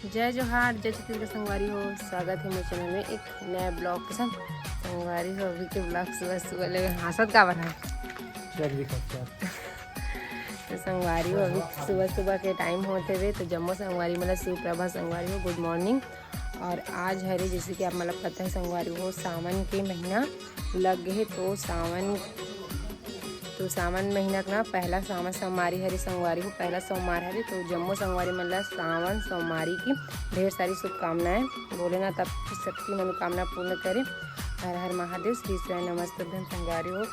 जय जोहार, जय छत्तीसगढ़ संगवारी हो। स्वागत है मेरे चैनल में एक नया ब्लॉग के साथ। संगवारी हो अभी के ब्लॉग सुबह सुबह लगे हंसत का बना तो संगवारी हो अभी सुबह सुबह के टाइम होते हुए तो जम्मू संगवारी मतलब सुप्रभा संगवारी हो, गुड मॉर्निंग। और आज हरे जैसे कि आप मतलब पता है संगवारी हो सावन के महीना लग गए तो सावन महीना का पहला सावन सोमवारी हरी संगवारी हो, पहला सोमवार हरी तो जम्मू संगवारी मतलब सावन सोमवारी की ढेर सारी शुभकामनाएं बोले ना तब सबकी मनोकामना पूर्ण करे। हर हर महादेव, श्री स्वयं नमस्ते संगवारी हो।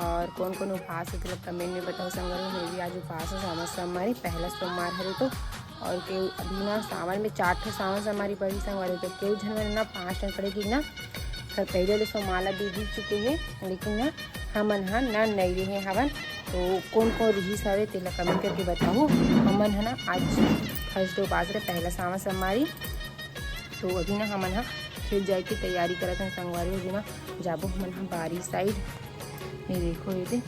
और कौन कौन उपवास है तो लोग कमेंट में बताओ संगवारी हो। मेरी आज उपवास है सावन सोमवारी पहला सोमवार हरी तो। और केव अभी ना सावन में 4 ठो सावन सोमवारी पड़ी संगवारी तो केव झन ना 5 टन पड़ेगी ना पहले सोमाला दीदी चुके हैं लेकिन ना हमन हा ना नहीं रहे हवन तो कौन कौन रही सारे तेला कमेंट करके बताओ। हमन है ना आज फर्स्ट उपास रहे पहला सावन सोमवारी तो अभी ना हमन हा फिर जाए की तैयारी करत हैं संगवारी अभी ना जाबो हमन हा बारी साइड। ये देखो ये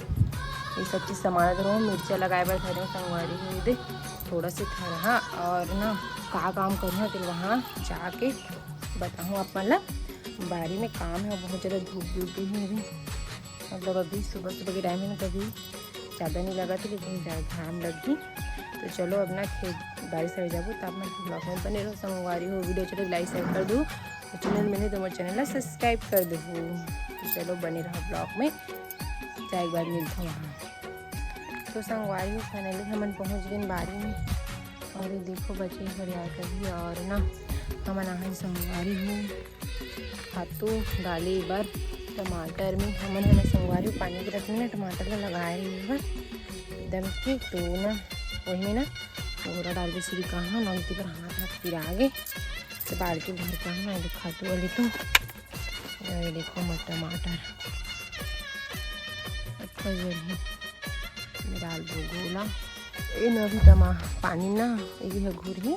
सब चीज़ सामान धरो मिर्चा लगाए बर खड़े संगवारी हो ये थोड़ा से ठहरा और ना का काम करूँ तो वहाँ जाके बताऊँ आप मतलब बारी में काम है बहुत ज़्यादा धूप भी है अभी मतलब अभी सुबह सुबह के टाइम है ना कभी ज़्यादा नहीं लगा था लेकिन घाम लग गई तो चलो अब ना खेत बारिश से जाबो तो आप मैं ब्लॉग में बने रहो संगवारी हो। वीडियो चलो लाइक शेयर कर दो तो चैनल मैंने तो मेरे चैनल सब्सक्राइब कर दो तो चलो बने रहो ब्लॉग में चाहे एक बार मिलता वहाँ। तो संगवारी हो फाइनली हमन पहुँच गए बारी में और ये देखो बचे हरियाल कभी और ना हमन आहन संगवारी हो खातू डाले बर टमाटर में हमन है ना संगवारी पानी के रखने ना टमाटर का लगाए रही बर एकदम के तो ना वही में ना गोरा डाल दे सीधी कहाँ नौती पर हाथ फिरा आगे तो बाल्टी भर कहाँ ना खातू वाली तो ये देखो मत टमाटर अच्छा जरूर डाल दो गोला ये ना भी टमा पानी ना ये घूर ही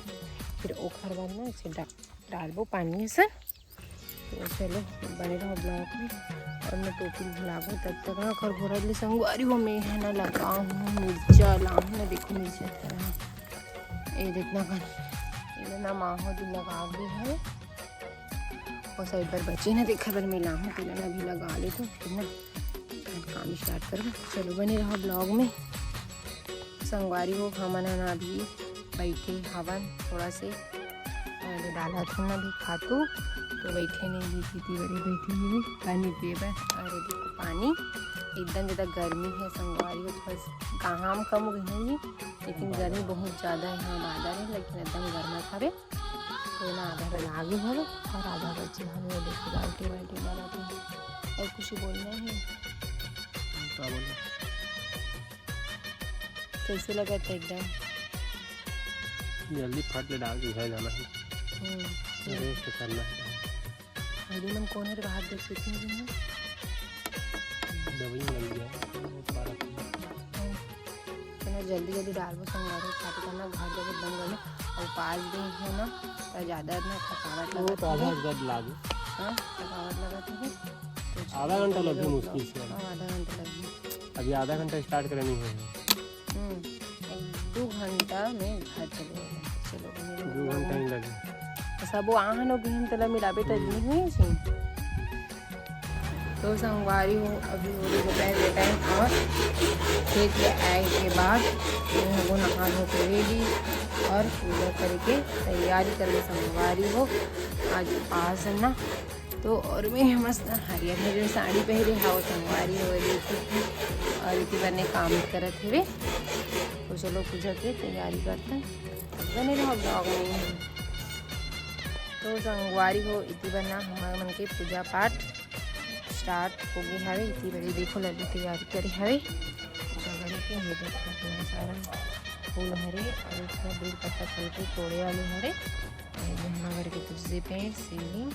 फिर ओखर बाद ना इसे डाल दो पानी से तो चलो बने रहो ब्लॉग में। और मैं टोपी लागू तब तक ना खर घोर संगवारी हो मैं है ना लगाऊँ मिर्चा लाऊँ ना देखो मिर्चा ये देखना कर ये ना माहो दिन लगा दी है और साइड पर बचे ना देखा बर मैं लाऊँ तो ना अभी लगा ले तो फिर ना काम स्टार्ट करो। चलो बने रहो ब्लॉग में संगवारी हो हमन ना अभी बैठे हवन थोड़ा से और डाला था ना भी खातू तो बैठे नहीं भी थी बड़ी बैठी हुई पानी पिए बर और देखो पानी एकदम ज़्यादा गर्मी है संगवारी हो थोड़ा कहाँ कम हो गई है लेकिन गर्मी बहुत ज़्यादा है हम आधा नहीं लेकिन एकदम गर्मा खावे तो ना आधा बना आगे हो और आधा बच्चे हमें देखो बाल्टी बाल्टी डाला और कुछ बोलना है कैसे लगा था एकदम जल्दी फट ले डाल के घर जाना है रेस्ट करना है हल्दी मन कौन है बाहर देख सकते हैं दवाई लग गया तो जल्दी जल्दी डालबो संगवारी खाते करना घर जब एकदम गले और पास भी है ना तो ज़्यादा ना थकावट लगा तो आधा घंटा लागे हाँ थकावट लगा तो आधा घंटा लगे मुश्किल से आधा घंटा लगे अभी आधा घंटा स्टार्ट करनी है 2 घंटा में घर चले चलो 2 घंटा ही लगे सब आहन हो गई तला मिलाबे तो नहीं हुई सी तो संगवारी हो अभी हो रही दोपहर के टाइम और खेत में आए के बाद वो नहा धो के रेडी और पूजा करके तैयारी कर ले संगवारी हो आज पास है ना तो और मैं मस्त हरियर हरियर साड़ी पहने हाँ संगवारी हो देखी और इतनी बने काम करत हुए तो चलो पूजा के तैयारी करते बने रहो ब्लॉग में। तो संगवारी हो इतनी बना हमारे मन के पूजा पाठ स्टार्ट हो गई है इतनी बड़ी देखो लड्डू तैयारी करी है पूजा करके ये देखो सारा फूल हरे और इसमें बेल पत्ता फल के तोड़े वाले हरे घर के तुलसी पेड़ शिवलिंग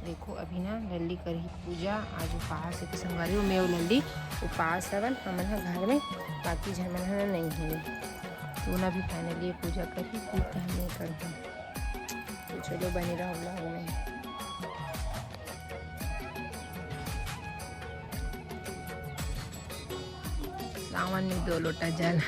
देखो अभी ना लल्ली करी पूजा आज उपवास है संगवारी हो मैं लल्ली उपवास हवन हमन घर में बाकी झमन नहीं है तो ना भी फाइनली पूजा करी फिर नहीं कर तो चलो बने रहो ब्लॉग में। सावन में 2 लोटा जल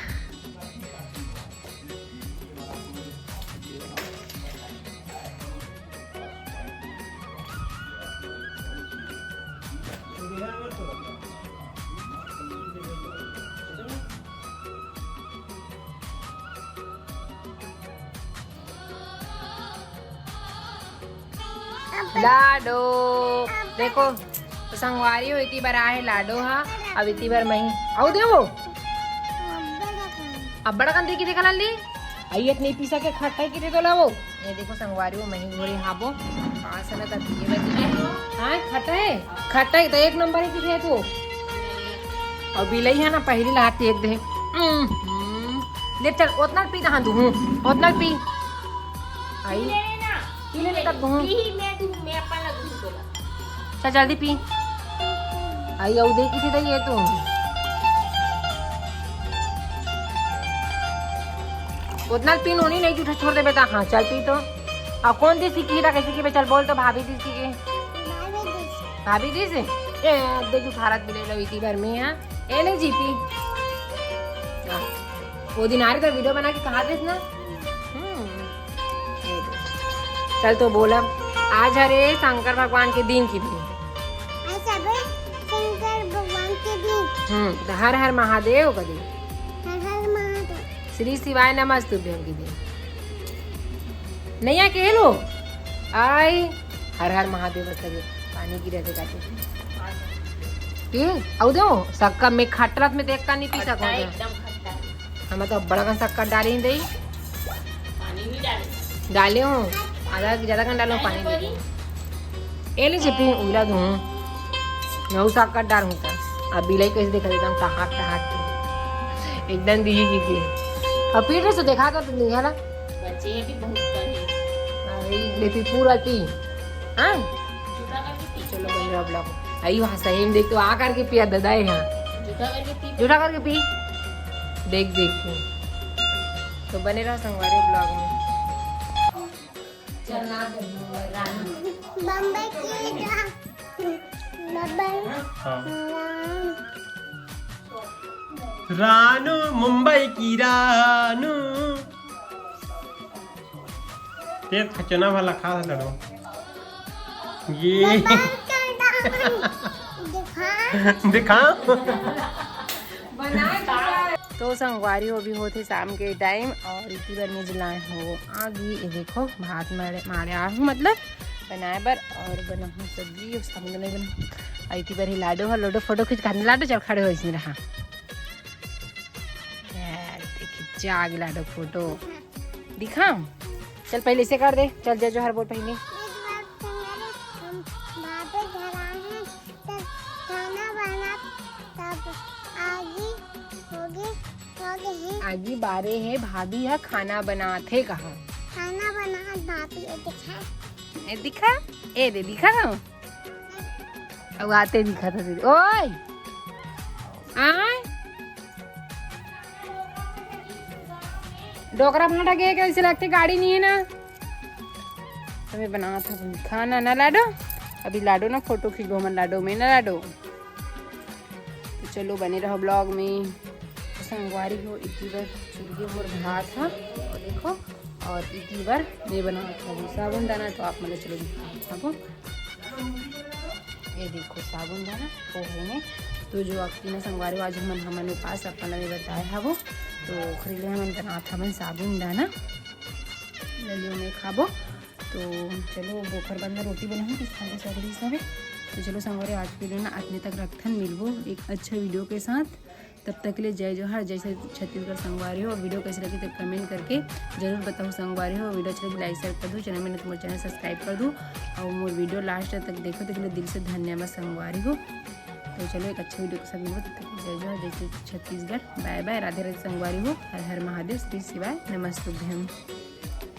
लाडो देखो तो संगवारी हो इतनी बार आहे लाडो हा अब इतनी बार मही आउ दे वो अब बड़ा कंदी की देखा ली आई इतनी पीसा के खट्टा की दे तो ला वो ये देखो संगवारी हो मही घोड़ी हाबो पास ना तब ये बदी हां खट्टा है तो एक नंबर की थे तू और बिलई है ना पहली लाती एक दे ले चल उतना पी कहां दूं उतना पी आई पी ले तब दूं मैं अपन लगूं बोला चल जल्दी पी आई आउ दे की थी ये तू उतना पी नोनी नहीं जूठा छोड़ दे बेटा हाँ चल पी तो अब कौन दी सीखी था कैसे की चल बोल तो भाभी दी सीखी भाभी दी से ए दे जूठा रात मिले लो इतनी बार में हां ए नहीं जी पी वो दिन आ रही तो वीडियो बना के कहा देस ना चल तो बोला आज हरे शंकर भगवान के दिन की भी शंकर भगवान के दिन हर हर महादेव का दिन हर हर महादेव श्री शिवाय नमस्तुभ्यम की दिन नैया के लो आई हर हर महादेव बता पानी गिरे थे काटे के आउ दो सक्का में खटरत में देख का नहीं पी सको एकदम खट्टा हम तो बड़ा का सक्का डाली दे पानी भी डाले हूं आधा ज्यादा kan डालो पानी दे ए ले चिपी उला दूं नौ सक्का डाल हूं था अब बिलाई कैसे देखा एकदम टहाक एकदम दी की अब पीठ से देखा तो नहीं है ना बच्चे भी बहुत करे अरे लेती पूरा पी हां चलो बन रहा ब्लॉग आई वहाँ सही में देख तो आ करके पिया दादा है यहाँ जूठा करके पी देख देख के तो बने रहो संगवारी ब्लॉग में बम्बई की रानू मुंबई की रानू तेज खचना वाला खा लड़ो ये दिखा तो संगवारी हो भी होते शाम के टाइम और इतनी बार में जलाए हो आगे ये देखो भात मारे आ मतलब बनाए बर और बना सब्जी और सामने नहीं बना इतनी बार ही लाडो है लोडो फोटो खींच खाने लाडो चल खड़े हो इसमें रहा देखिए जाग लाडो फोटो दिखा चल पहले से कर दे चल जा जो हर बोल पहले आगी बारे है भाभी है खाना बनाते कहा खाना बना भाभी दिखा दिखा ए दे दिखा अब आते दिखा था दीदी ओए आय डोकरा भाटा गए कैसे लगते गाड़ी नहीं है ना तुम्हें बना था खाना ना लाडो अभी लाडो ना फोटो खींचो मन लाडो में ना लाडो तो चलो बने रहो ब्लॉग में संगवारी हो इतनी बार चुल्हे और भात था और देखो और इतनी बार ये बना था साबुन दाना तो आप मतलब चलो दिखाओ ये देखो साबुन दाना पोहे में तो जो आपकी ना संगवारी आज हमने पास अपना भी बताया है वो तो खरीदे हमने बना था मन साबुन दाना ललियों में खाबो तो चलो बोखर बंदा रोटी बनाऊँ तो खाने सारे हिसाब है तो चलो संगवारी आज के लिए ना अपने तक रखन मिलवो एक अच्छा वीडियो के साथ तब तक के लिए जय जोहार जैसे छत्तीसगढ़ संगवारी हो वीडियो कैसे लगी तो कमेंट करके जरूर बताओ संगवारी हो वीडियो अच्छा लगी लाइक शेयर कर दो चैनल में तुम्हारे चैनल सब्सक्राइब कर दो और मोर वीडियो लास्ट तक देखो तो दिल से धन्यवाद संगवारी हो तो चलो एक अच्छे वीडियो के साथ मिलो तब तक जय जोहार जैसे छत्तीसगढ़ बाय बाय राधे राधे संगवारी हो हर हर महादेव श्री शिवाय नमस्तुभ्यम।